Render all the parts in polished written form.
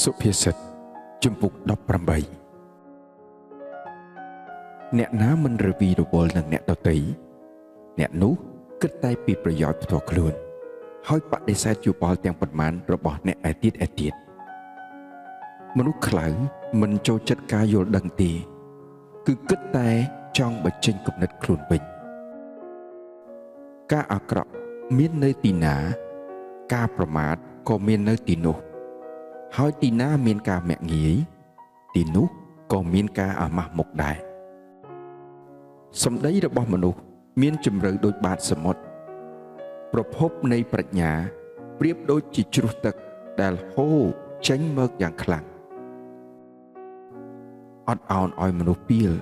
សុភាសិតជំពូក18អ្នកណាមិនរវីរវល់នឹងអ្នកដទៃអ្នកនោះគិតតែពីប្រយោជន៍ផ្ទាល់ខ្លួនហើយបដិសេធយោបល់ទាំងប៉ុន្មានរបស់អ្នកឯទៀតមនុស្សខ្លៅមិនចូលចិត្តការយល់ដឹងទេគឺគិតតែចង់បញ្ចេញគំនិតខ្លួនវិញការអាក្រក់មាននៅទីណាការប្រមាថក៏មាននៅទីនោះហើយទីណាមានការមាក់ងាយទីនោះក៏មានការអាម៉ាស់មុខដែរសម្ដីរបស់មនុស្សមានជម្រៅដូចបាតសមុទ្រប្រភពនៃប្រាជ្ញាប្រៀបដូចជាជ្រោះទឹកដែលហូរចេញមកយ៉ាងខ្លាំងអត់ឱនឲ្យមនុស្សពីល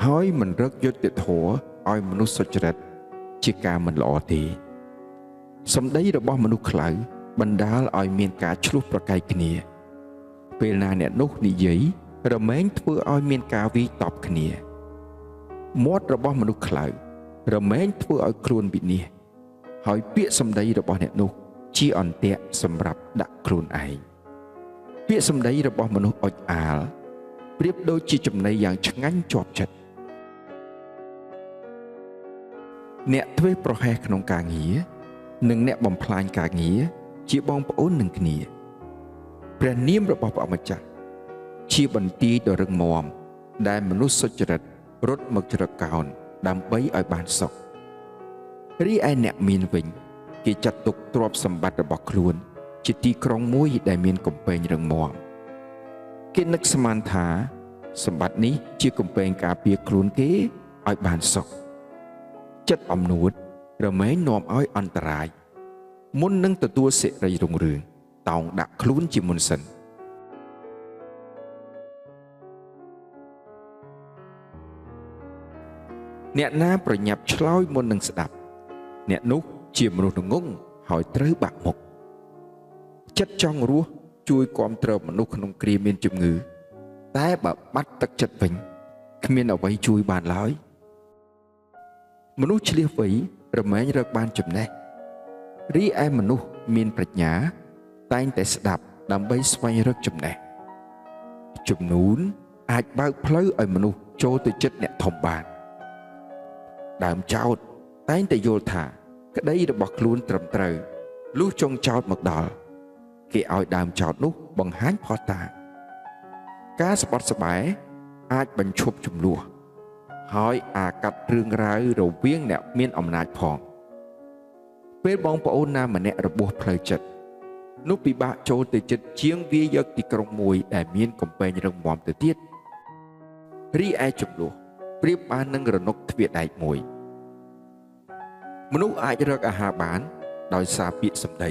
ហើយមិនរឹកយុត្តិធម៌ឲ្យមនុស្សសុចរិតជាការមិនល្អទេសម្ដីរបស់មនុស្សខ្លៅបណ្ដាលឲ្យមានការឈ្លោះប្រកែកគ្នាពេលណាអ្នកនោះនិយាយរមែងធ្វើឲ្យមានការវាយតប់គ្នាមាត់របស់មនុស្សខ្លៅរមែងធ្វើឲ្យខ្លួនវិនាសហើយពាក្យសម្ដីរបស់អ្នកនោះជាអន្ទាក់សម្រាប់ដាក់ខ្លួនឯងពាក្យសម្ដីរបស់មនុស្សអុចអាលប្រៀបដូចជាចំណីយ៉ាងឆ្ងាញ់ជាប់ចិត្តអ្នកធ្វេសប្រហែសក្នុងការងារនិងអ្នកបំផ្លាញការងារជាបងប្អូននឹងគ្នាព្រះនាមរបស់ព្រះម្ចាស់ជាបន្ទាយដ៏រឹងមាំដែលមនុស្សសុចរិតរត់មកជ្រកកោនដើម្បីឲ្យបានសុខរីឯអ្នកមានវិញគេចាត់ទុកទ្រព្យសម្បត្តិរបស់ខ្លួនជាទីក្រុងមួយដែលមានកំពែងរឹងមាំគេនឹកស្មានថាសម្បត្តិនេះជាកំពែងការពារខ្លួនគេឲ្យបានសុខចិត្តអំនួតរមែងនាំឲ្យអន្តរាយមុននឹងទទួលសិរីរុងរឿងតោងដាក់ខ្លួនជាមុនសិនអ្នកណាប្រញាប់ឆ្លើយមុននឹងស្ដាប់អ្នកនោះជាមនុស្សងងហើយត្រូវបាក់មុខចិត្តចង់រស់ជួយគាំទ្រមនុស្សក្នុងគ្រាមានជំងឺតែបើបាត់ទឹកចិត្តវិញគ្មានអ្វីជួយបានឡើយមនុស្សឆ្លៀសវៃរមែងរកបានចំណេះរីឯមនុស្សមានប្រាជ្ញាតែងតែស្ដាប់ដើម្បីស្វែងរកចំណេះជំនូនអាចបើកផ្លូវឲ្យមនុស្សចូលទៅចិត្តអ្នកធំបានដើមចោតតែងតែយល់ថាក្តីរបស់ខ្លួនត្រឹមត្រូវលុះចុងចោតមកដល់គេឲ្យដើមចោតនោះបង្ហាញផុសតាការស្បត់ស្បែកអាចបញ្ឈប់ចំនួនហើយអាកាត់រឿងរ៉ាវរវាងអ្នកមានអំណាចផងពេលបងប្អូនណាម្នាក់របួសផ្លូវចិត្តនោះពិបាកចូលទៅចិត្តជាងវាយកទីក្រុងមួយដែលមានកំពែងរឹងមាំទៅទៀតរីឯចំនួនប្រៀបបាននឹងរនុកទ្វារដែកមួយមនុស្សអាចរកអាហារបានដោយសារពាក្យសម្ដី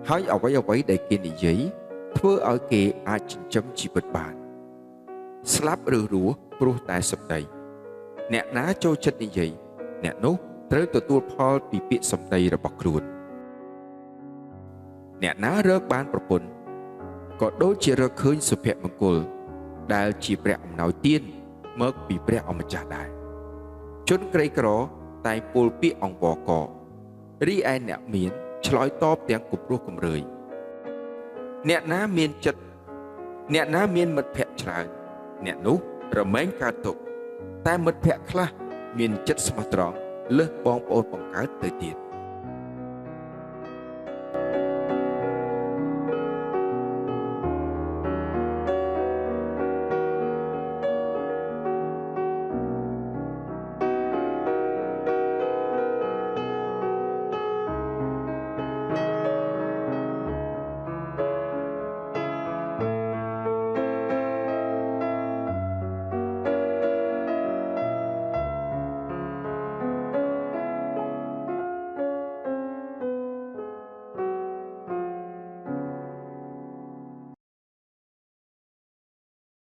ហើយអ្វីដែលគេនិយាយធ្វើឲ្យគេអាចចិញ្ចឹមជីវិតបានស្លាប់ឬរស់ព្រោះតែសម្ដីអ្នកណាចូលចិត្តនិយាយអ្នកនោះត្រូវទទួលផលពីពាក្យសម្ដីរបស់ខ្លួនអ្នកណារកបានប្រពន្ធក៏ដូចជារកឃើញសុភមង្គលដែលជាព្រះអំណោយទានមកពីព្រះអម្ចាស់ដែរជនក្រីក្រតែពោលពាក្យអង្វរករីឯអ្នកមានឆ្លើយតបទាំងគំរោះគំរើយអ្នកណាមានមិត្តភក្តិច្រើនអ្នកនោះរមែងកើតទុក្ខតែមិត្តភក្តិខ្លះមានចិត្តស្មោះត្រង់លើសបងប្អូនបង្កើតទៅទៀត